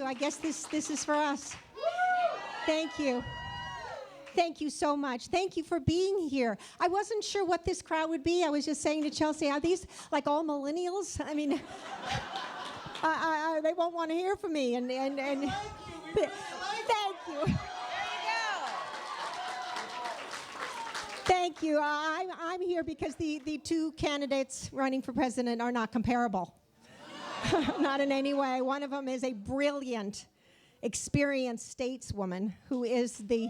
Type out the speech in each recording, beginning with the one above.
I guess this is for us. Thank you. Thank you so much. Thank you for being here. I wasn't sure what this crowd would be. I was just saying to Chelsea, are these like all millennials? I mean, they won't want to hear from me. And thank you. Thank you. I'm here because the two candidates running for president are not comparable. Not in any way. One of them is a brilliant, experienced stateswoman who is the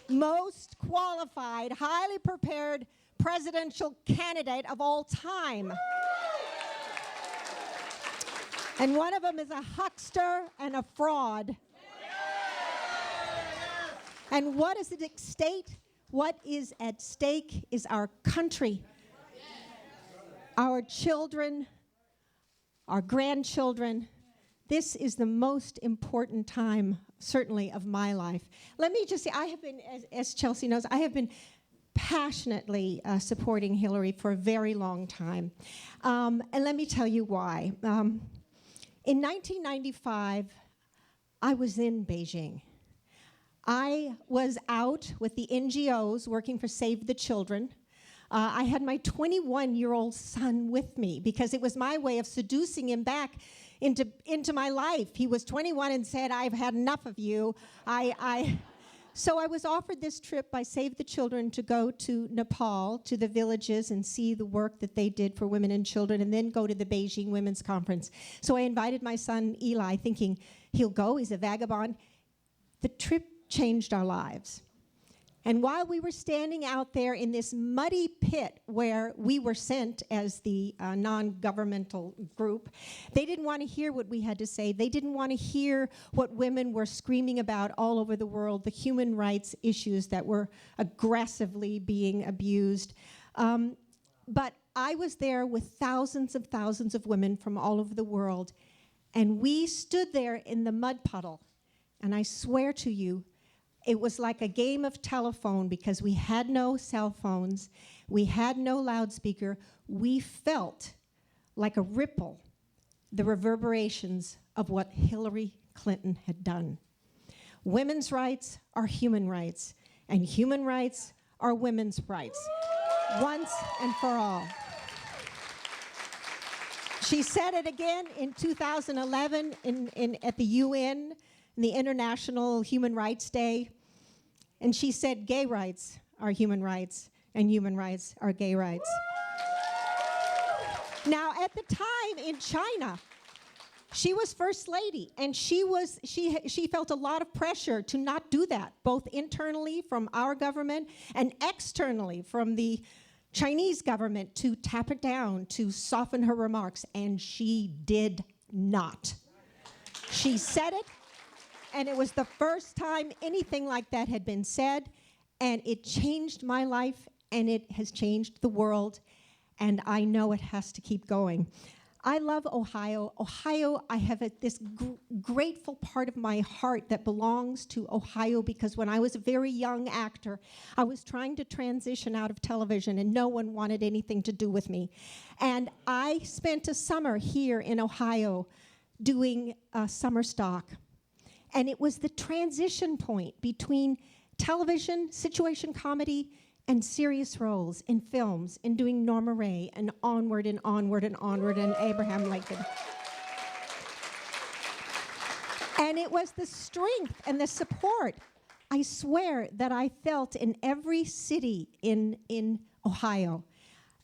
most qualified, highly prepared presidential candidate of all time. And one of them is a huckster and a fraud. And what is at stake? What is at stake is our country, our children, our grandchildren. This is the most important time, certainly, of my life. Let me just say, I have been, as Chelsea knows, I have been passionately supporting Hillary for a very long time. And let me tell you why. In 1995, I was in Beijing. I was out with the NGOs working for Save the Children. I had my 21-year-old son with me because it was my way of seducing him back into my life. He was 21 and said, I've had enough of you. So I was offered this trip by Save the Children to go to Nepal, to the villages, and see the work that they did for women and children, and then go to the Beijing Women's Conference. So I invited my son, Eli, thinking, he'll go, he's a vagabond. The trip changed our lives. And while we were standing out there in this muddy pit where we were sent as the non-governmental group, they didn't want to hear what we had to say. They didn't want to hear what women were screaming about all over the world, the human rights issues that were aggressively being abused. But I was there with thousands of women from all over the world, and we stood there in the mud puddle, and I swear to you, it was like a game of telephone because we had no cell phones, we had no loudspeaker. We felt like a ripple, the reverberations of what Hillary Clinton had done. Women's rights are human rights, and human rights are women's rights, once and for all. She said it again in 2011 at the UN, the International Human Rights Day, and she said gay rights are human rights and human rights are gay rights. Now, at the time in China, she was first lady, and she felt a lot of pressure to not do that, both internally from our government and externally from the Chinese government to tap it down, to soften her remarks, and she did not. She said it, and it was the first time anything like that had been said, and it changed my life, and it has changed the world, and I know it has to keep going. I love Ohio. Ohio, I have this grateful part of my heart that belongs to Ohio because when I was a very young actor, I was trying to transition out of television and no one wanted anything to do with me. And I spent a summer here in Ohio doing summer stock. And it was the transition point between television, situation comedy, and serious roles in films, in doing Norma Ray, and Onward and Onward and Onward and Abraham Lincoln. And it was the strength and the support, I swear, that I felt in every city in Ohio.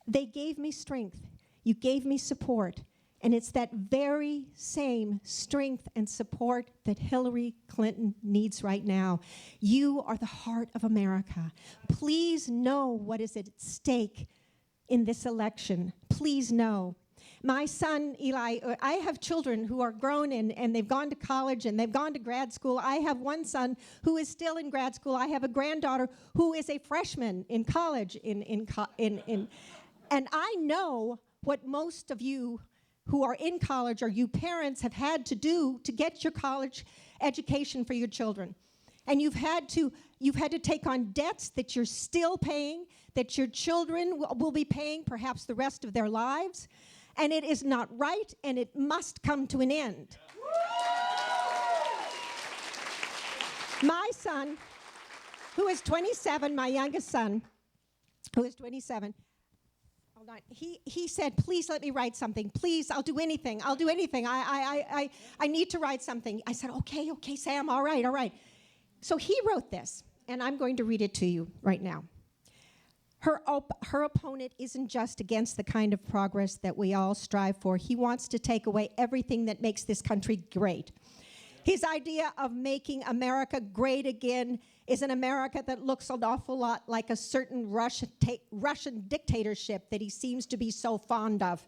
They gave me strength. You gave me support. And it's that very same strength and support that Hillary Clinton needs right now. You are the heart of America. Please know what is at stake in this election. Please know. My son, Eli, I have children who are grown and they've gone to college and they've gone to grad school. I have one son who is still in grad school. I have a granddaughter who is a freshman in college. And I know what most of you who are in college or you parents have had to do to get your college education for your children. And you've had to take on debts that you're still paying, that your children will be paying perhaps the rest of their lives. And it is not right, and it must come to an end. My son, who is 27, my youngest son, who is 27, hold on, he said, please let me write something. Please, I'll do anything. I'll do anything. I need to write something. I said, okay, Sam, all right. So he wrote this, and I'm going to read it to you right now. Her opponent isn't just against the kind of progress that we all strive for. He wants to take away everything that makes this country great. His idea of making America great again is an America that looks an awful lot like a certain Russian dictatorship that he seems to be so fond of.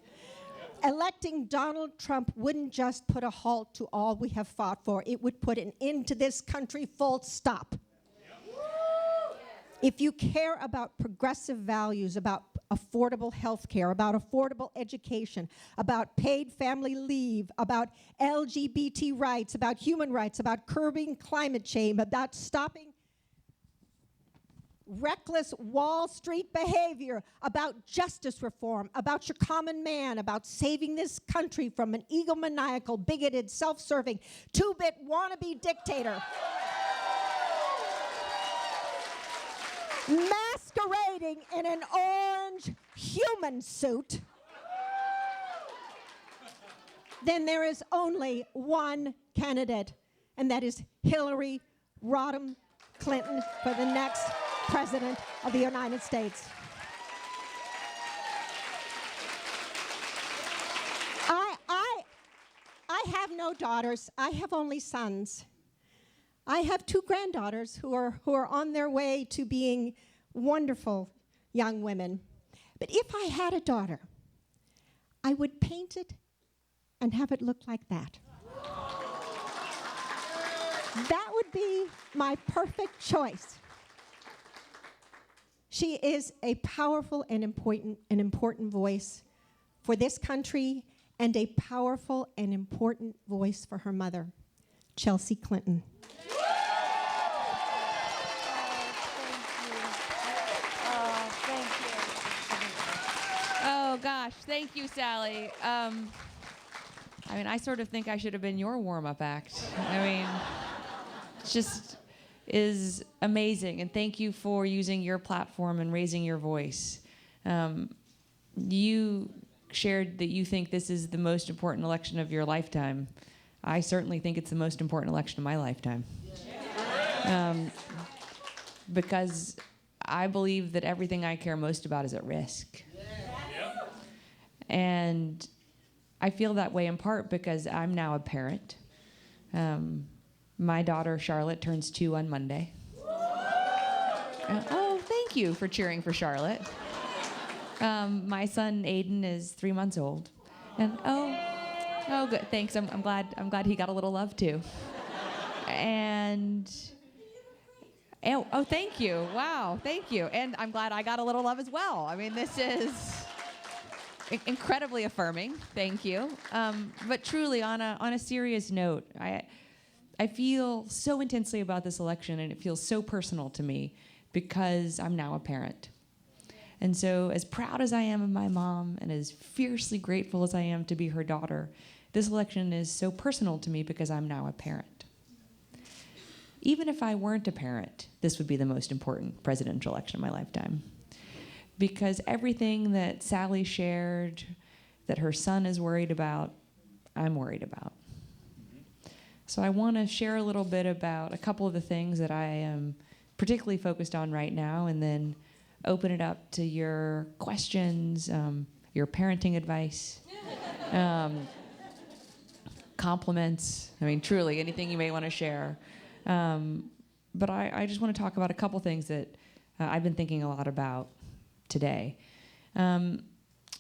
Electing Donald Trump wouldn't just put a halt to all we have fought for. It would put an end to this country, full stop. If you care about progressive values, about affordable health care, about affordable education, about paid family leave, about LGBT rights, about human rights, about curbing climate change, about stopping reckless Wall Street behavior, about justice reform, about your common man, about saving this country from an egomaniacal, bigoted, self-serving, two-bit wannabe dictator masquerading in an orange human suit, then there is only one candidate, and that is Hillary Rodham Clinton for the next President of the United States. I have no daughters. I have only sons. I have two granddaughters who are on their way to being wonderful young women. But if I had a daughter, I would paint it and have it look like that. That would be my perfect choice. She is a powerful and important voice for this country, and a powerful and important voice for her mother, Chelsea Clinton. Oh, gosh. Thank you, Sally. I mean, I sort of think I should have been your warm-up act. I mean, it just is amazing. And thank you for using your platform and raising your voice. You shared that you think this is the most important election of your lifetime. I certainly think it's the most important election of my lifetime. Because I believe that everything I care most about is at risk. And I feel that way in part because I'm now a parent. My daughter, Charlotte, turns 2 on Monday. Oh, thank you for cheering for Charlotte. My son, Aiden, is 3 months old. And oh, good, thanks. I'm glad he got a little love too. And oh, thank you. Wow, thank you. And I'm glad I got a little love as well. I mean, this is incredibly affirming. Thank you. But truly, on a serious note, I feel so intensely about this election, and it feels so personal to me because I'm now a parent. And so as proud as I am of my mom and as fiercely grateful as I am to be her daughter, this election is so personal to me because I'm now a parent. Even if I weren't a parent, this would be the most important presidential election of my lifetime. Because everything that Sally shared, that her son is worried about, I'm worried about. So I want to share a little bit about a couple of the things that I am particularly focused on right now, and then open it up to your questions, your parenting advice, compliments. I mean, truly, anything you may want to share. But I just want to talk about a couple things that I've been thinking a lot about today.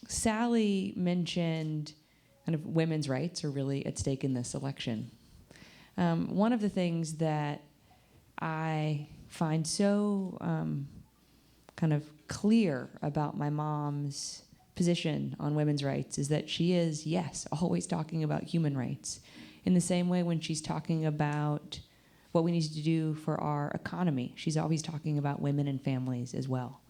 Sally mentioned kind of women's rights are really at stake in this election. One of the things that I find so kind of clear about my mom's position on women's rights is that she is, yes, always talking about human rights. In the same way when she's talking about what we need to do for our economy, she's always talking about women and families as well.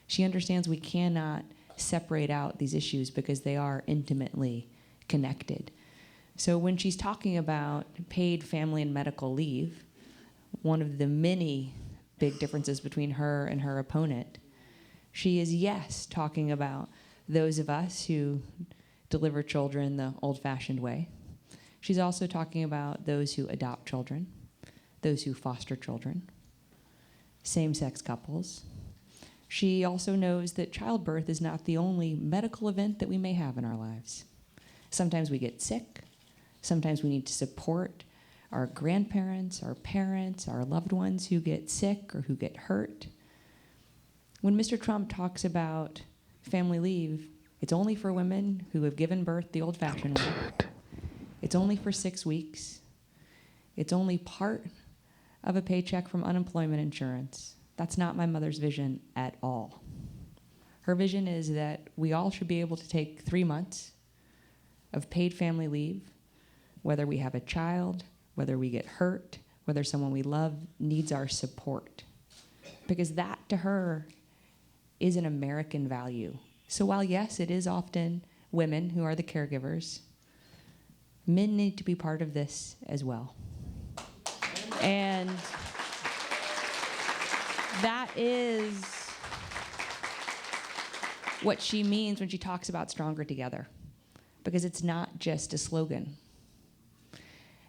She understands we cannot separate out these issues because they are intimately connected. So when she's talking about paid family and medical leave, one of the many big differences between her and her opponent. She is, yes, talking about those of us who deliver children the old-fashioned way. She's also talking about those who adopt children, those who foster children, same-sex couples. She also knows that childbirth is not the only medical event that we may have in our lives. Sometimes we get sick. Sometimes we need to support our grandparents, our parents, our loved ones who get sick or who get hurt. When Mr. Trump talks about family leave, it's only for women who have given birth the old-fashioned way. It's only for 6 weeks. It's only part of a paycheck from unemployment insurance. That's not my mother's vision at all. Her vision is that we all should be able to take 3 months of paid family leave, whether we have a child, whether we get hurt, whether someone we love needs our support. Because that, to her, is an American value. So while, yes, it is often women who are the caregivers, men need to be part of this as well. And that is what she means when she talks about stronger together, because it's not just a slogan.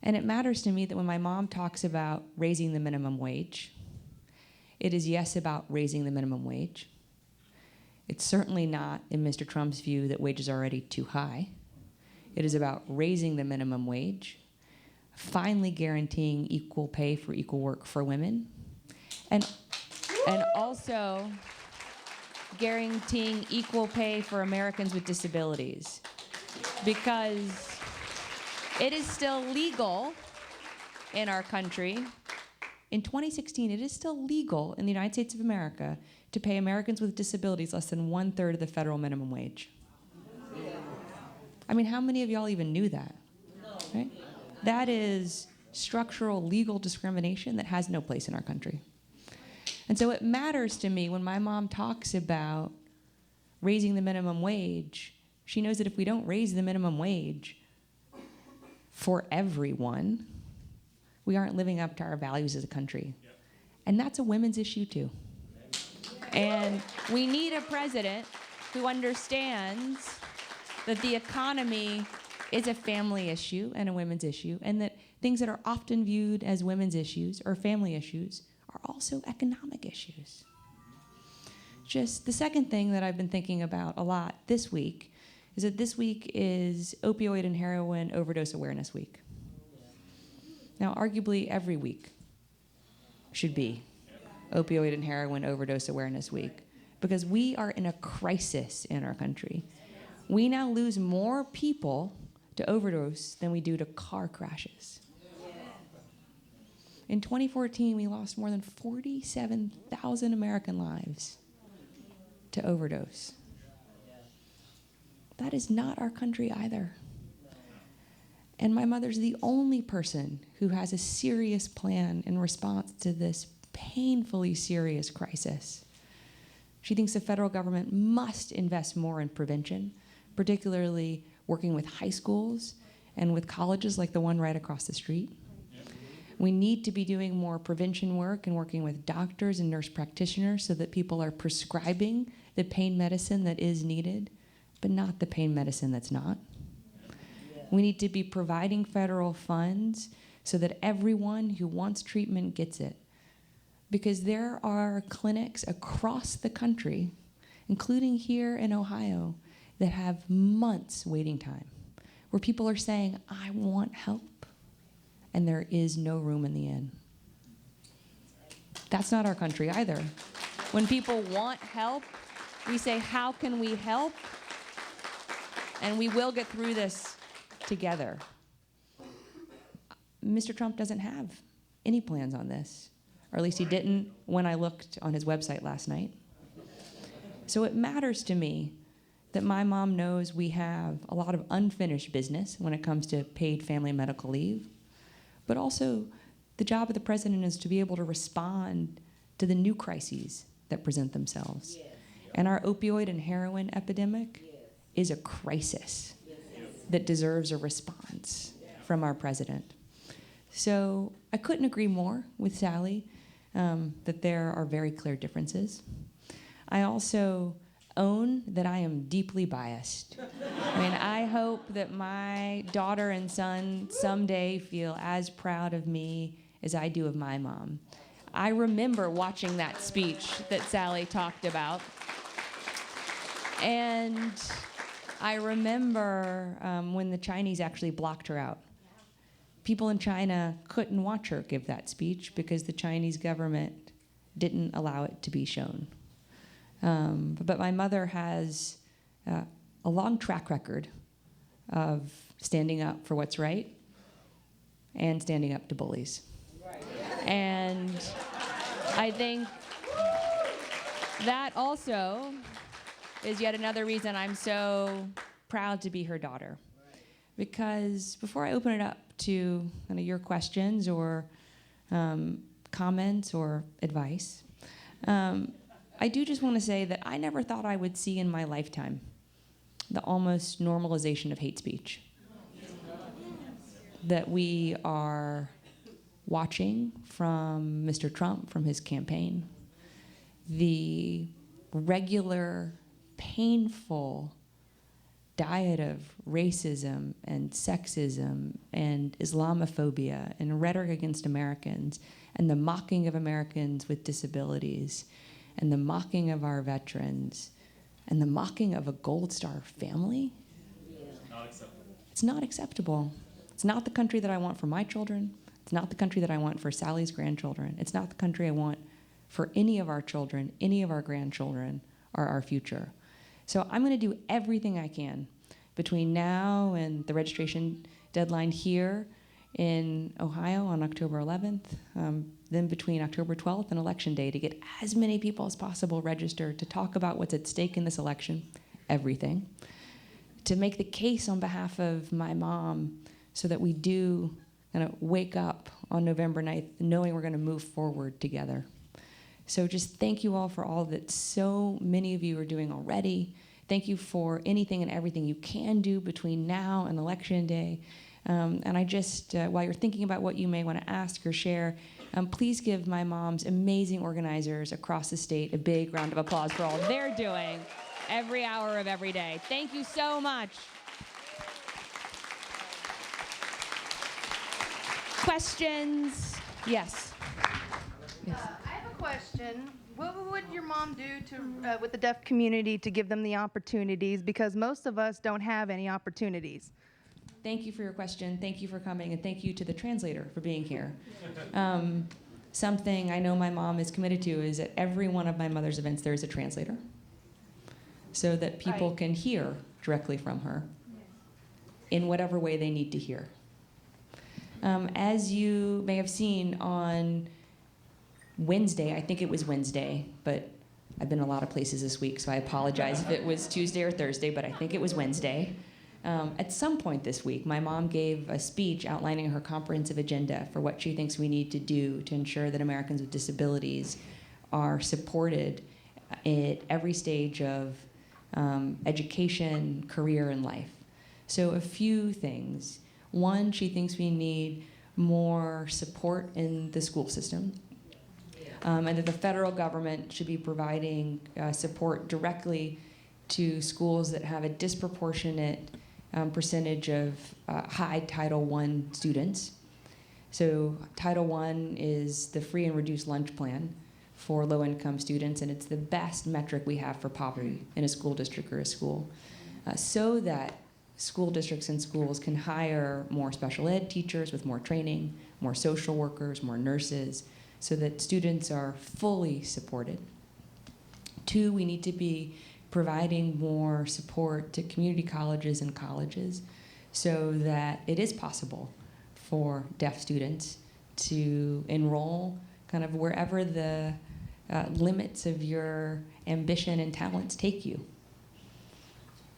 And it matters to me that when my mom talks about raising the minimum wage, it is, yes, about raising the minimum wage. It's certainly not, in Mr. Trump's view, that wages are already too high. It is about raising the minimum wage, finally guaranteeing equal pay for equal work for women, and also guaranteeing equal pay for Americans with disabilities. Because it is still legal in our country. In 2016, it is still legal in the United States of America to pay Americans with disabilities less than 1/3 of the federal minimum wage. I mean, how many of y'all even knew that? Right? That is structural legal discrimination that has no place in our country. And so it matters to me when my mom talks about raising the minimum wage. She knows that if we don't raise the minimum wage for everyone, we aren't living up to our values as a country. Yep. And that's a women's issue too. And we need a president who understands that the economy is a family issue and a women's issue, and that things that are often viewed as women's issues or family issues are also economic issues. Just the second thing that I've been thinking about a lot this week is that this week is Opioid and Heroin Overdose Awareness Week. Now, arguably every week should be Opioid and Heroin Overdose Awareness Week, because we are in a crisis in our country. We now lose more people to overdose than we do to car crashes. In 2014, we lost more than 47,000 American lives to overdose. That is not our country either. And my mother's the only person who has a serious plan in response to this painfully serious crisis. She thinks the federal government must invest more in prevention, particularly working with high schools and with colleges like the one right across the street. We need to be doing more prevention work and working with doctors and nurse practitioners so that people are prescribing the pain medicine that is needed, but not the pain medicine that's not. We need to be providing federal funds so that everyone who wants treatment gets it. Because there are clinics across the country, including here in Ohio, that have months waiting time, where people are saying, I want help, and there is no room in the inn. That's not our country either. When people want help, we say, how can we help? And we will get through this together. Mr. Trump doesn't have any plans on this, or at least he didn't when I looked on his website last night. So it matters to me that my mom knows we have a lot of unfinished business when it comes to paid family medical leave, but also the job of the president is to be able to respond to the new crises that present themselves. Yes. And our opioid and heroin epidemic is a crisis that deserves a response from our president. So I couldn't agree more with Sally that there are very clear differences. I also own that I am deeply biased. I mean, I hope that my daughter and son someday feel as proud of me as I do of my mom. I remember watching that speech that Sally talked about. And I remember when the Chinese actually blocked her out. People in China couldn't watch her give that speech because the Chinese government didn't allow it to be shown. But my mother has a long track record of standing up for what's right and standing up to bullies. And I think that also is yet another reason I'm so proud to be her daughter. Because before I open it up to kind of your questions or comments or advice, I do just want to say that I never thought I would see in my lifetime the almost normalization of hate speech that we are watching from Mr. Trump, from his campaign, the regular, painful diet of racism and sexism and Islamophobia and rhetoric against Americans and the mocking of Americans with disabilities and the mocking of our veterans and the mocking of a Gold Star family. Not acceptable. It's not acceptable. It's not the country that I want for my children. It's not the country that I want for Sally's grandchildren. It's not the country I want for any of our children, any of our grandchildren, or our future. So I'm going to do everything I can between now and the registration deadline here in Ohio on October 11th, then between October 12th and Election Day to get as many people as possible registered to talk about what's at stake in this election, everything, to make the case on behalf of my mom so that we do kind of wake up on November 9th knowing we're going to move forward together. So just thank you all for all that so many of you are doing already. Thank you for anything and everything you can do between now and Election Day. And I just, while you're thinking about what you may want to ask or share, please give my mom's amazing organizers across the state a big round of applause for all they're doing every hour of every day. Thank you so much. Questions? Yes. Yes. I have a question. What would your mom do to with the deaf community to give them the opportunities? Because most of us don't have any opportunities. Thank you for your question. Thank you for coming, and thank you to the translator for being here. Something I know my mom is committed to is at every one of my mother's events there is a translator, so that people Right. can hear directly from her in whatever way they need to hear. As you may have seen on Wednesday, I think it was Wednesday, but I've been a lot of places this week, so I apologize if it was Tuesday or Thursday, but I think it was Wednesday. At some point this week, my mom gave a speech outlining her comprehensive agenda for what she thinks we need to do to ensure that Americans with disabilities are supported at every stage of education, career, and life. So a few things. One, she thinks we need more support in the school system, and that the federal government should be providing support directly to schools that have a disproportionate percentage of high Title I students. So Title I is the free and reduced lunch plan for low-income students, and it's the best metric we have for poverty in a school district or a school, so that school districts and schools can hire more special ed teachers with more training, more social workers, more nurses, so that students are fully supported. Two, we need to be providing more support to community colleges and colleges so that it is possible for deaf students to enroll kind of wherever the limits of your ambition and talents take you,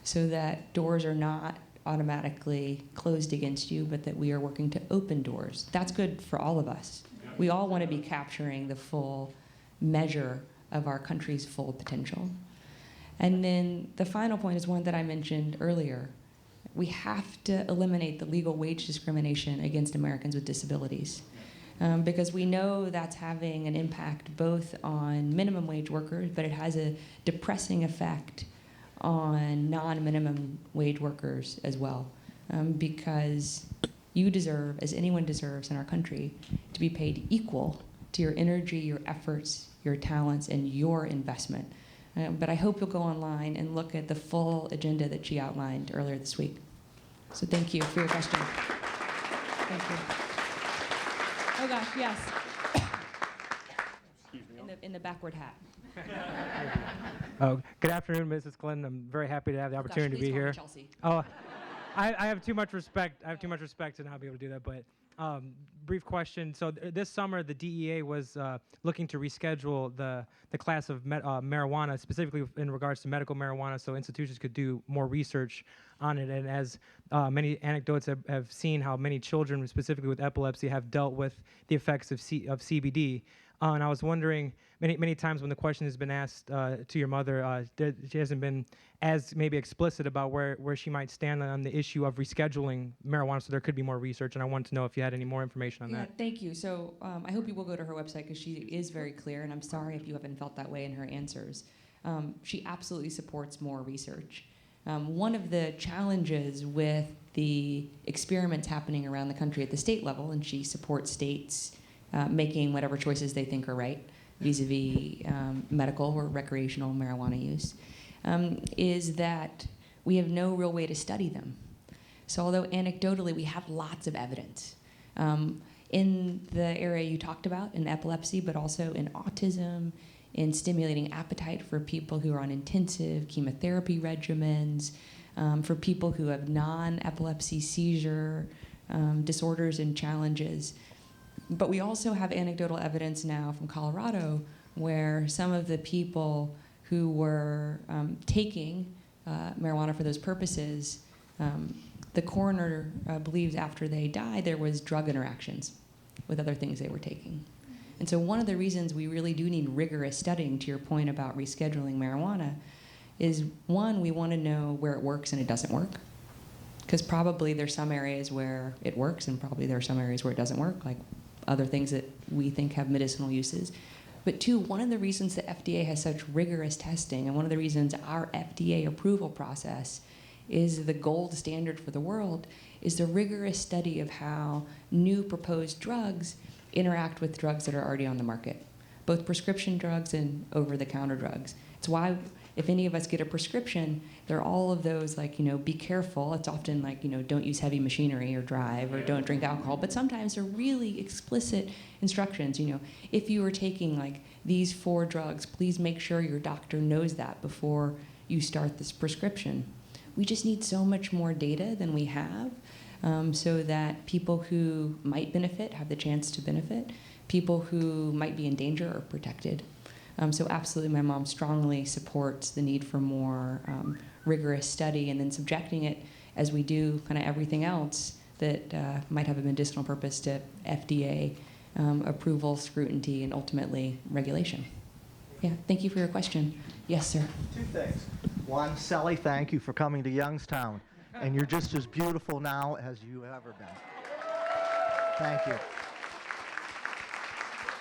so that doors are not automatically closed against you, but that we are working to open doors. That's good for all of us. We all want to be capturing the full measure of our country's full potential. And then the final point is one that I mentioned earlier. we have to eliminate the legal wage discrimination against Americans with disabilities. Because we know that's having an impact both on minimum wage workers, but it has a depressing effect on non-minimum wage workers as well. Because you deserve, as anyone deserves in our country, to be paid equal to your energy, your efforts, your talents, and your investment. But I hope you'll go online and look at the full agenda that she outlined earlier this week. So thank you for your question. Thank you. Oh gosh, yes. In the backward hat. Oh, good afternoon, Mrs. Clinton. I'm very happy to have the opportunity to be here. Chelsea. Oh, I have too much respect. I have too much respect to not be able to do that. But brief question. So this summer, the DEA was looking to reschedule the class of marijuana, specifically in regards to medical marijuana, so institutions could do more research on it. And as many anecdotes have seen, how many children, specifically with epilepsy, have dealt with the effects of CBD. And I was wondering, many times when the question has been asked to your mother, she hasn't been as maybe explicit about where she might stand on the issue of rescheduling marijuana, so there could be more research, and I wanted to know if you had any more information on that. Thank you. So I hope you will go to her website because she is very clear, and I'm sorry if you haven't felt that way in her answers. She absolutely supports more research. One of the challenges with the experiments happening around the country at the state level, and she supports states making whatever choices they think are right vis-a-vis medical or recreational marijuana use, is that we have no real way to study them. So although anecdotally we have lots of evidence in the area you talked about, in epilepsy, but also in autism, in stimulating appetite for people who are on intensive chemotherapy regimens, for people who have non-epilepsy seizure disorders and challenges. But we also have anecdotal evidence now from Colorado where some of the people who were taking marijuana for those purposes, the coroner believes after they died there was drug interactions with other things they were taking. And so one of the reasons we really do need rigorous studying, to your point about rescheduling marijuana, is one, we want to know where it works and it doesn't work. Because probably there's some areas where it works and probably there are some areas where it doesn't work, like other things that we think have medicinal uses. But two, one of the reasons the FDA has such rigorous testing, and one of the reasons our FDA approval process is the gold standard for the world, is the rigorous study of how new proposed drugs interact with drugs that are already on the market, both prescription drugs and over-the-counter drugs. It's why if any of us get a prescription, there are all of those, like, be careful. It's often like, don't use heavy machinery or drive or don't drink alcohol. But sometimes they're really explicit instructions. If you are taking like these 4 drugs, please make sure your doctor knows that before you start this prescription. We just need so much more data than we have, so that people who might benefit have the chance to benefit. People who might be in danger are protected. So absolutely, my mom strongly supports the need for more rigorous study, and then subjecting it, as we do kind of everything else that might have a medicinal purpose, to FDA approval, scrutiny, and ultimately regulation. Yeah, thank you for your question. Yes, sir. 2 things. One, Sally, thank you for coming to Youngstown. And you're just as beautiful now as you have ever been. Thank you.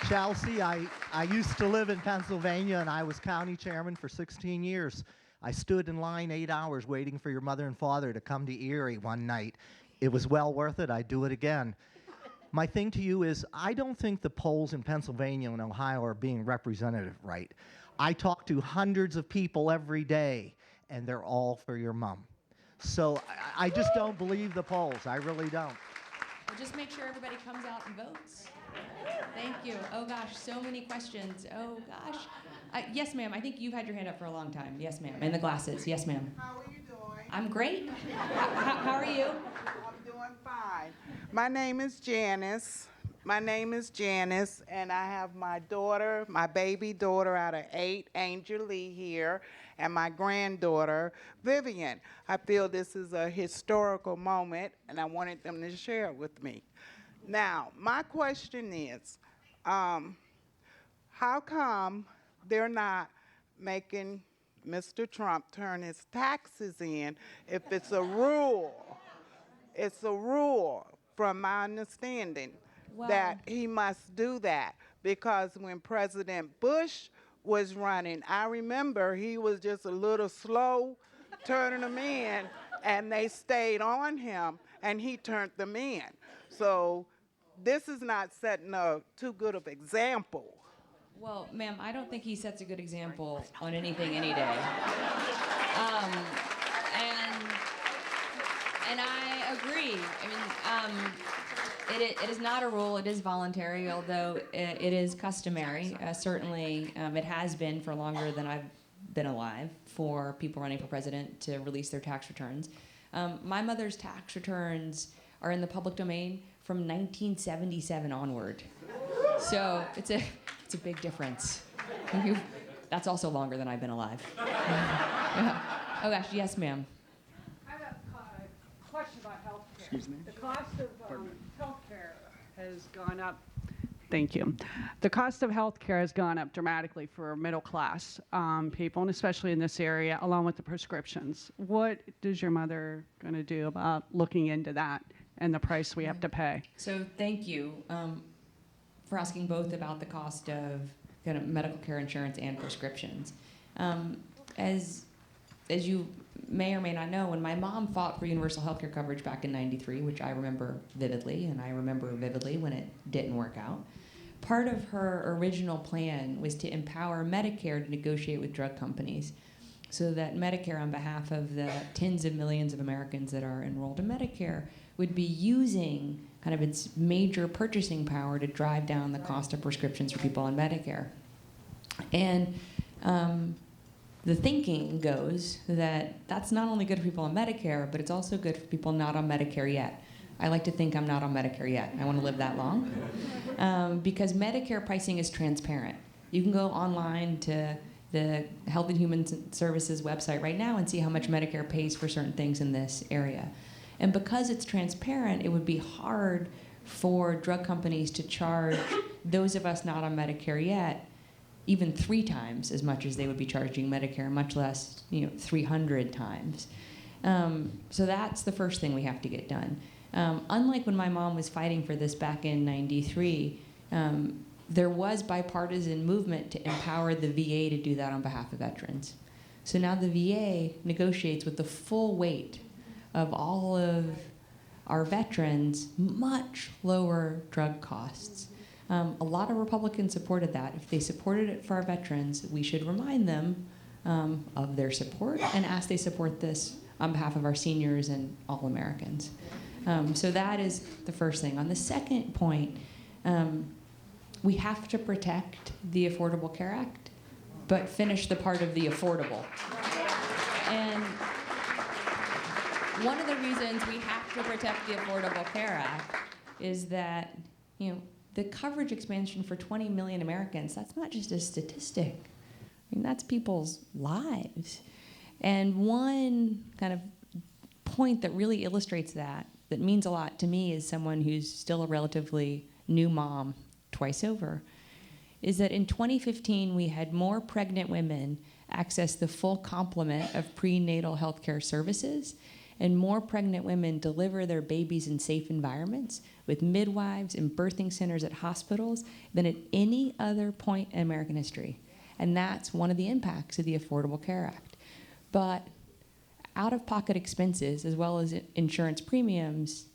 Chelsea, I used to live in Pennsylvania, and I was county chairman for 16 years. I stood in line 8 hours waiting for your mother and father to come to Erie one night. It was well worth it. I'd do it again. My thing to you is, I don't think the polls in Pennsylvania and Ohio are being representative right. I talk to hundreds of people every day, and they're all for your mom. So I just don't believe the polls. I really don't. Well, just make sure everybody comes out and votes. Thank you. Oh gosh, so many questions. Oh gosh. Yes, ma'am. I think you've had your hand up for a long time. Yes, ma'am. And the glasses. Yes, ma'am. How are you doing? I'm great. How are you? I'm doing fine. My name is Janice. And I have my daughter, my baby daughter out of 8, Angel Lee, here, and my granddaughter, Vivian. I feel this is a historical moment, and I wanted them to share it with me. Now, my question is, how come they're not making Mr. Trump turn his taxes in if it's a rule? It's a rule, from my understanding, that he must do that. Because when President Bush was running, I remember he was just a little slow turning them in, and they stayed on him, and he turned them in. So this is not setting a too good of example. Well, ma'am, I don't think he sets a good example on anything any day. Um, and and I agree. I mean, it is not a rule. It is voluntary, although it is customary. Certainly, it has been for longer than I've been alive for people running for president to release their tax returns. My mother's tax returns are in the public domain from 1977 onward. So it's a big difference. That's also longer than I've been alive. Yeah. Oh gosh, yes, ma'am. I have a question about health care. Excuse me? The cost of health care has gone up. Thank you. The cost of health care has gone up dramatically for middle class people, and especially in this area, along with the prescriptions. What is your mother going to do about looking into that and the price we have to pay? So thank you for asking both about the cost of kind of medical care insurance and prescriptions. As you may or may not know, when my mom fought for universal health care coverage back in '93, which I remember vividly, and I remember vividly when it didn't work out, part of her original plan was to empower Medicare to negotiate with drug companies so that Medicare, on behalf of the tens of millions of Americans that are enrolled in Medicare, would be using kind of its major purchasing power to drive down the cost of prescriptions for people on Medicare. And the thinking goes that that's not only good for people on Medicare, but it's also good for people not on Medicare yet. I like to think I'm not on Medicare yet. I want to live that long. Because Medicare pricing is transparent. You can go online to the Health and Human Services website right now and see how much Medicare pays for certain things in this area. And because it's transparent, it would be hard for drug companies to charge those of us not on Medicare yet even 3 times as much as they would be charging Medicare, much less 300 times. So that's the first thing we have to get done. Unlike when my mom was fighting for this back in '93, there was bipartisan movement to empower the VA to do that on behalf of veterans. So now the VA negotiates with the full weight of all of our veterans much lower drug costs. A lot of Republicans supported that. If they supported it for our veterans, we should remind them of their support and ask they support this on behalf of our seniors and all Americans. So that is the first thing. On the second point, we have to protect the Affordable Care Act, but finish the part of the affordable. And one of the reasons we have to protect the Affordable Care Act is that, the coverage expansion for 20 million Americans, that's not just a statistic. I mean, that's people's lives. And one kind of point that really illustrates that means a lot to me as someone who's still a relatively new mom twice over, is that in 2015, we had more pregnant women access the full complement of prenatal health care services, and more pregnant women deliver their babies in safe environments with midwives and birthing centers at hospitals than at any other point in American history. And that's one of the impacts of the Affordable Care Act. But out-of-pocket expenses, as well as insurance premiums,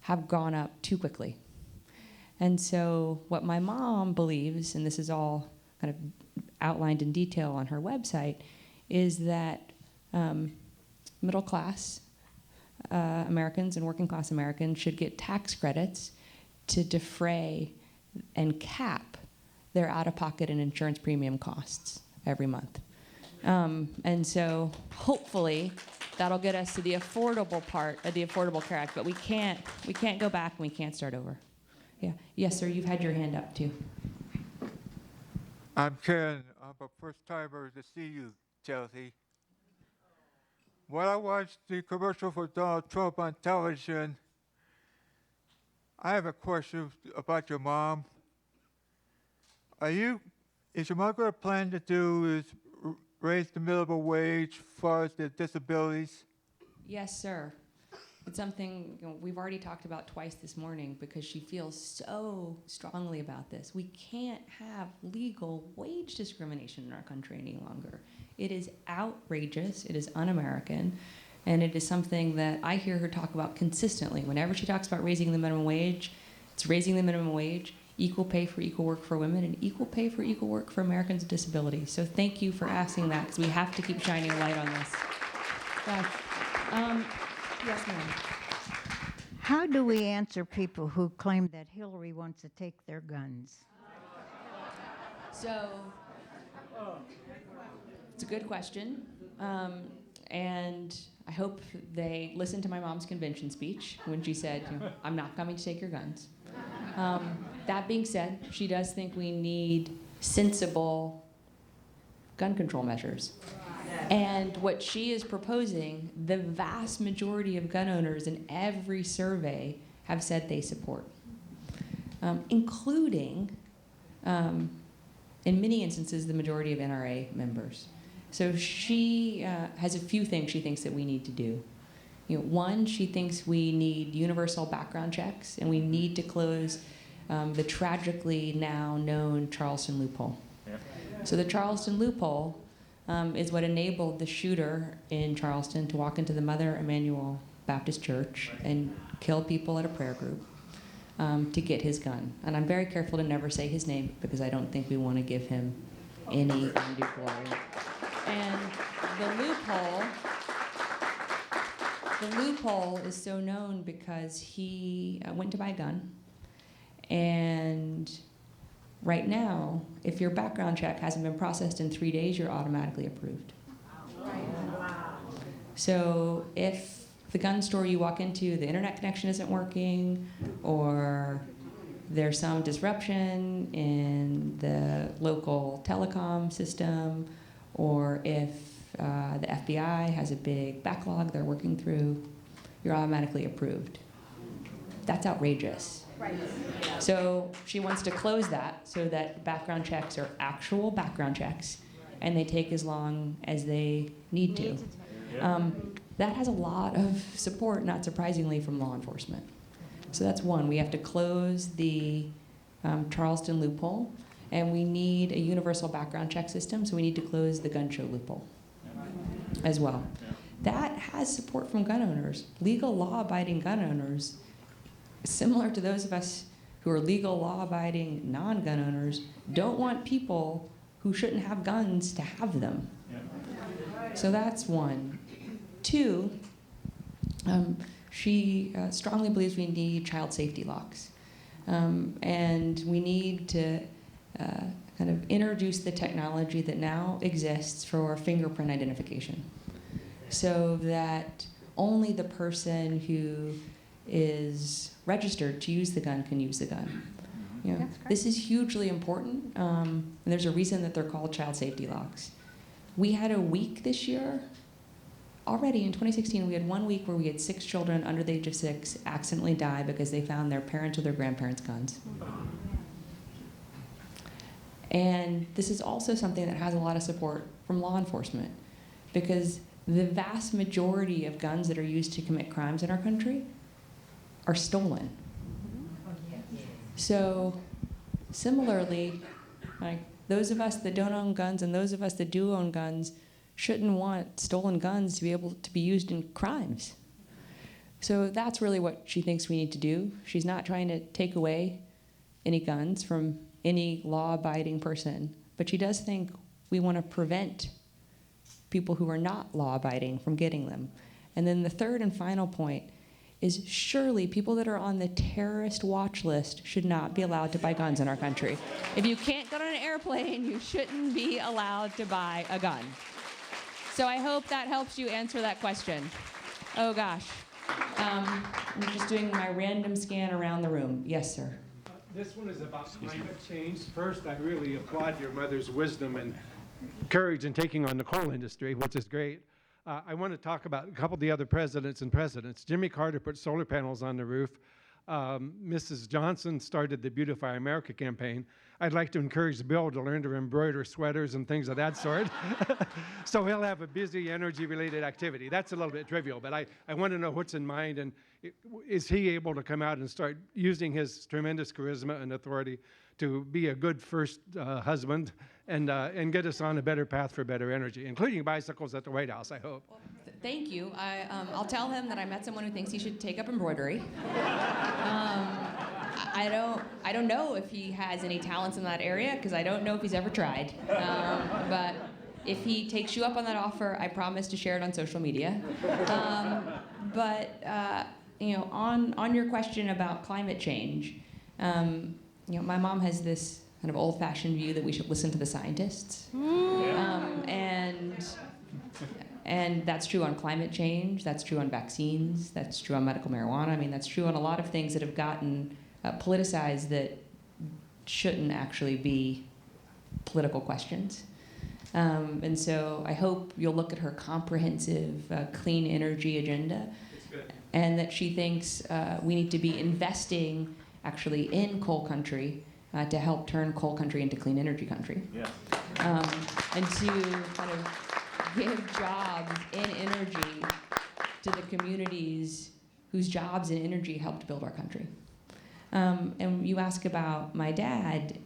have gone up too quickly. And so what my mom believes, and this is all kind of outlined in detail on her website, is that middle-class Americans and working-class Americans should get tax credits to defray and cap their out-of-pocket and insurance premium costs every month. And so hopefully that'll get us to the affordable part of the Affordable Care Act, but we can't go back and we can't start over. Yeah. Yes, sir, you've had your hand up too. I'm Ken. I'm a first-timer to see you, Chelsea. When I watched the commercial for Donald Trump on television, I have a question about your mom. Is your mom going to plan to do raise the minimum wage as far as the disabilities? Yes, sir. It's something we've already talked about twice this morning because she feels so strongly about this. We can't have legal wage discrimination in our country any longer. It is outrageous, it is un-American, and it is something that I hear her talk about consistently. Whenever she talks about raising the minimum wage, it's raising the minimum wage, equal pay for equal work for women, and equal pay for equal work for Americans with disabilities. So thank you for asking that, because we have to keep shining a light on this. Gosh. Yes, ma'am. How do we answer people who claim that Hillary wants to take their guns? So, it's a good question. And I hope they listened to my mom's convention speech when she said, I'm not coming to take your guns. That being said, she does think we need sensible gun control measures. And what she is proposing, the vast majority of gun owners in every survey have said they support, including, in many instances, the majority of NRA members. So she has a few things she thinks that we need to do. One, she thinks we need universal background checks, and we need to close the tragically now known Charleston loophole. Yeah. So the Charleston loophole is what enabled the shooter in Charleston to walk into the Mother Emanuel Baptist Church and kill people at a prayer group to get his gun. And I'm very careful to never say his name because I don't think we want to give him any undue glory. And the loophole is so known because he went to buy a gun, and right now, if your background check hasn't been processed in 3 days, you're automatically approved. So if the gun store you walk into, the internet connection isn't working, or there's some disruption in the local telecom system, or if the FBI has a big backlog they're working through, you're automatically approved. That's outrageous. Right. So she wants to close that so that background checks are actual background checks, and they take as long as they need to. That has a lot of support, not surprisingly, from law enforcement. So that's one. We have to close the Charleston loophole, and we need a universal background check system, so we need to close the gun show loophole as well. That has support from gun owners. Legal, law-abiding gun owners, similar to those of us who are legal, law-abiding non-gun owners, don't want people who shouldn't have guns to have them. So that's one. Two, she strongly believes we need child safety locks. And we need to kind of introduce the technology that now exists for fingerprint identification, so that only the person who is registered to use the gun can use the gun. This is hugely important, and there's a reason that they're called child safety locks. We had a week this year. Already in 2016, we had 1 week where we had 6 children under the age of 6 accidentally die because they found their parents' or their grandparents' guns. And this is also something that has a lot of support from law enforcement, because the vast majority of guns that are used to commit crimes in our country are stolen. So similarly, like those of us that don't own guns and those of us that do own guns shouldn't want stolen guns to be able to be used in crimes. So that's really what she thinks we need to do. She's not trying to take away any guns from any law-abiding person, but she does think we want to prevent people who are not law-abiding from getting them. And then the third and final point is surely people that are on the terrorist watch list should not be allowed to buy guns in our country. If you can't get on an airplane, you shouldn't be allowed to buy a gun. So I hope that helps you answer that question. Oh gosh. I'm just doing my random scan around the room. Yes, sir. This one is about climate change. First, I really applaud your mother's wisdom and courage in taking on the coal industry, which is great. I want to talk about a couple of the other presidents. Jimmy Carter put solar panels on the roof. Mrs. Johnson started the Beautify America campaign. I'd like to encourage Bill to learn to embroider sweaters and things of that sort. So he'll have a busy energy-related activity. That's a little bit trivial, but I want to know what's in mind, and is he able to come out and start using his tremendous charisma and authority to be a good first husband and get us on a better path for better energy, including bicycles at the White House, I hope. Well, thank you. I'll tell him that I met someone who thinks he should take up embroidery. I don't know if he has any talents in that area because I don't know if he's ever tried. But if he takes you up on that offer, I promise to share it on social media. On your question about climate change, my mom has this kind of old-fashioned view that we should listen to the scientists, and that's true on climate change. That's true on vaccines. That's true on medical marijuana. I mean, that's true on a lot of things that have gotten politicized that shouldn't actually be political questions. And so I hope you'll look at her comprehensive clean energy agenda, and that she thinks we need to be investing actually in coal country to help turn coal country into clean energy country. Yeah. And to kind of give jobs in energy to the communities whose jobs in energy helped build our country. And you ask about my dad.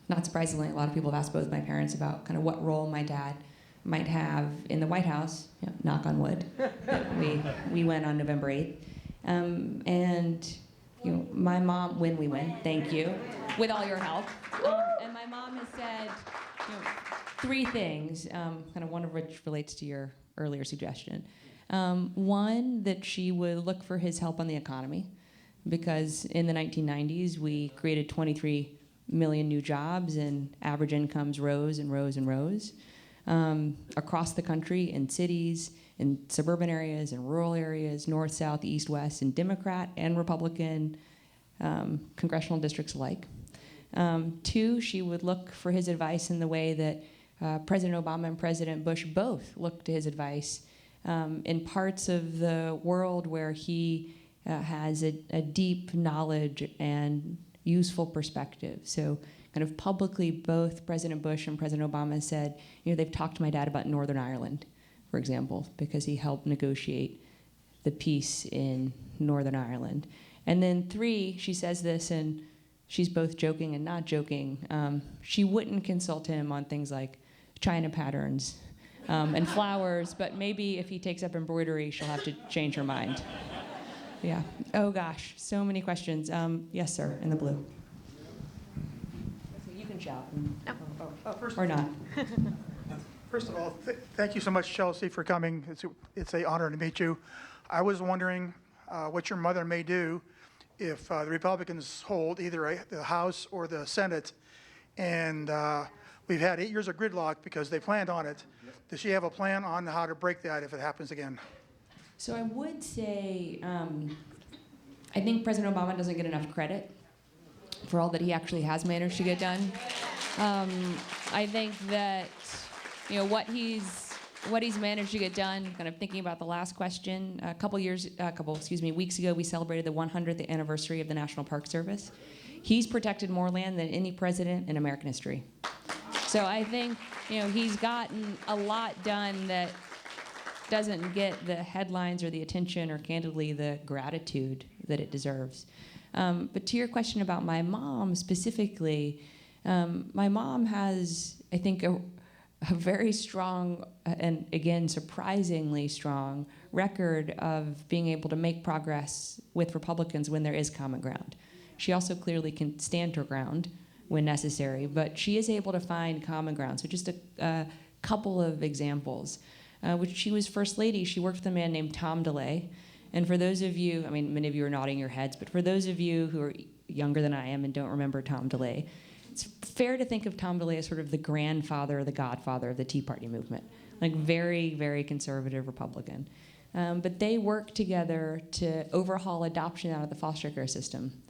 Not surprisingly, a lot of people have asked both my parents about kind of what role my dad might have in the White House, knock on wood, that we win on November 8th. And my mom, when we win, thank you, with all your help. And my mom has said three things, kind of one of which relates to your earlier suggestion. One, that she would look for his help on the economy, because in the 1990s, we created 23 million new jobs and average incomes rose and rose and rose across the country, in cities, in suburban areas, in rural areas, north, south, east, west, in Democrat and Republican congressional districts alike. Two, she would look for his advice in the way that President Obama and President Bush both looked to his advice in parts of the world where he has a deep knowledge and useful perspective. So kind of publicly, both President Bush and President Obama said, they've talked to my dad about Northern Ireland, for example, because he helped negotiate the peace in Northern Ireland. And then three, she says this, and she's both joking and not joking, she wouldn't consult him on things like China patterns and flowers, but maybe if he takes up embroidery, she'll have to change her mind. Yeah. Oh gosh, so many questions. Yes, sir, in the blue. You can shout. Or not. First of all, thank you so much, Chelsea, for coming. It's an honor to meet you. I was wondering what your mother may do if the Republicans hold either the House or the Senate, and we've had 8 years of gridlock because they planned on it. Does she have a plan on how to break that if it happens again? So I would say, I think President Obama doesn't get enough credit for all that he actually has managed to get done. I think that what he's managed to get done. Kind of thinking about the last question, a couple weeks ago, we celebrated the 100th anniversary of the National Park Service. He's protected more land than any president in American history. So I think he's gotten a lot done that doesn't get the headlines or the attention or, candidly, the gratitude that it deserves. But to your question about my mom specifically, my mom has, I think, a very strong and, again, surprisingly strong record of being able to make progress with Republicans when there is common ground. She also clearly can stand her ground when necessary, but she is able to find common ground. So just a couple of examples. When she was First Lady, she worked with a man named Tom DeLay. And for those of you, I mean, many of you are nodding your heads, but for those of you who are younger than I am and don't remember Tom DeLay, it's fair to think of Tom DeLay as sort of the grandfather, the godfather of the Tea Party movement, like very, very conservative Republican. But they worked together to overhaul adoption out of the foster care system.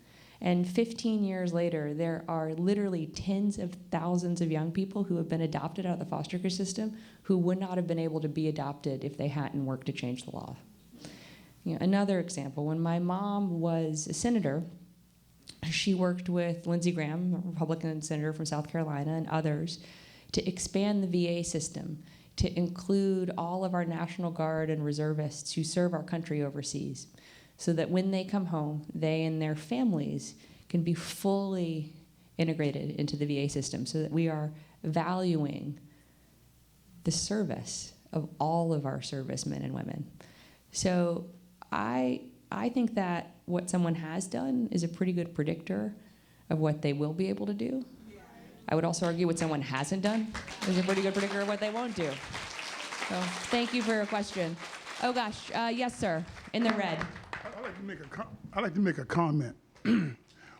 And 15 years later, there are literally tens of thousands of young people who have been adopted out of the foster care system who would not have been able to be adopted if they hadn't worked to change the law. Another example, when my mom was a senator, she worked with Lindsey Graham, a Republican senator from South Carolina, and others to expand the VA system to include all of our National Guard and reservists who serve our country overseas, so that when they come home, they and their families can be fully integrated into the VA system, so that we are valuing the service of all of our servicemen and women. So I think that what someone has done is a pretty good predictor of what they will be able to do. I would also argue what someone hasn't done is a pretty good predictor of what they won't do. So thank you for your question. Oh gosh, yes sir, in the red. I'd like to make a comment.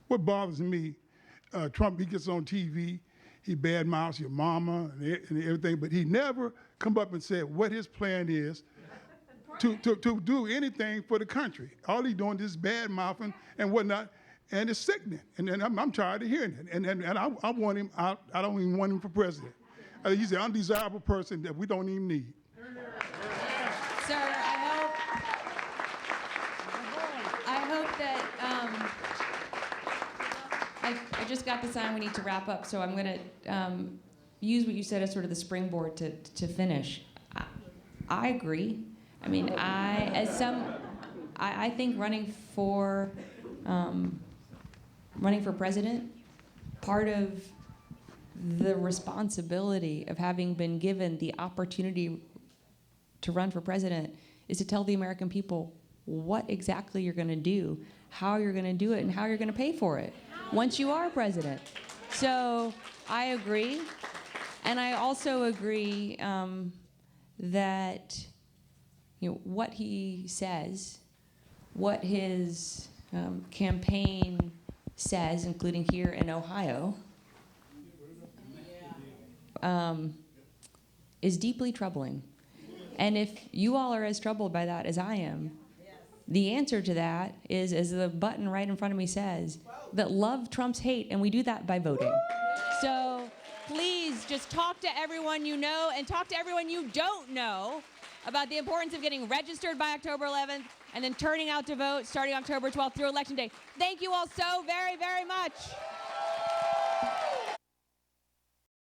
What bothers me, Trump, he gets on TV, he badmouths your mama and everything, but he never come up and said what his plan is to do anything for the country. All he's doing is badmouthing and whatnot, and it's sickening. And I'm tired of hearing it. And I want him out. I don't even want him for president. He's an undesirable person that we don't even need. Sir, I hope that I just got the sign we need to wrap up, so I'm going to use what you said as sort of the springboard to finish. I agree. I mean, I think running for president, part of the responsibility of having been given the opportunity to run for president is to tell the American people what exactly you're going to do, how you're going to do it, and how you're going to pay for it once you are president. So I agree. And I also agree that what he says, what his campaign says, including here in Ohio, is deeply troubling. And if you all are as troubled by that as I am, the answer to that is, as the button right in front of me says, that love trumps hate, and we do that by voting. So please just talk to everyone you know and talk to everyone you don't know about the importance of getting registered by October 11th and then turning out to vote starting October 12th through Election Day. Thank you all so very, very much.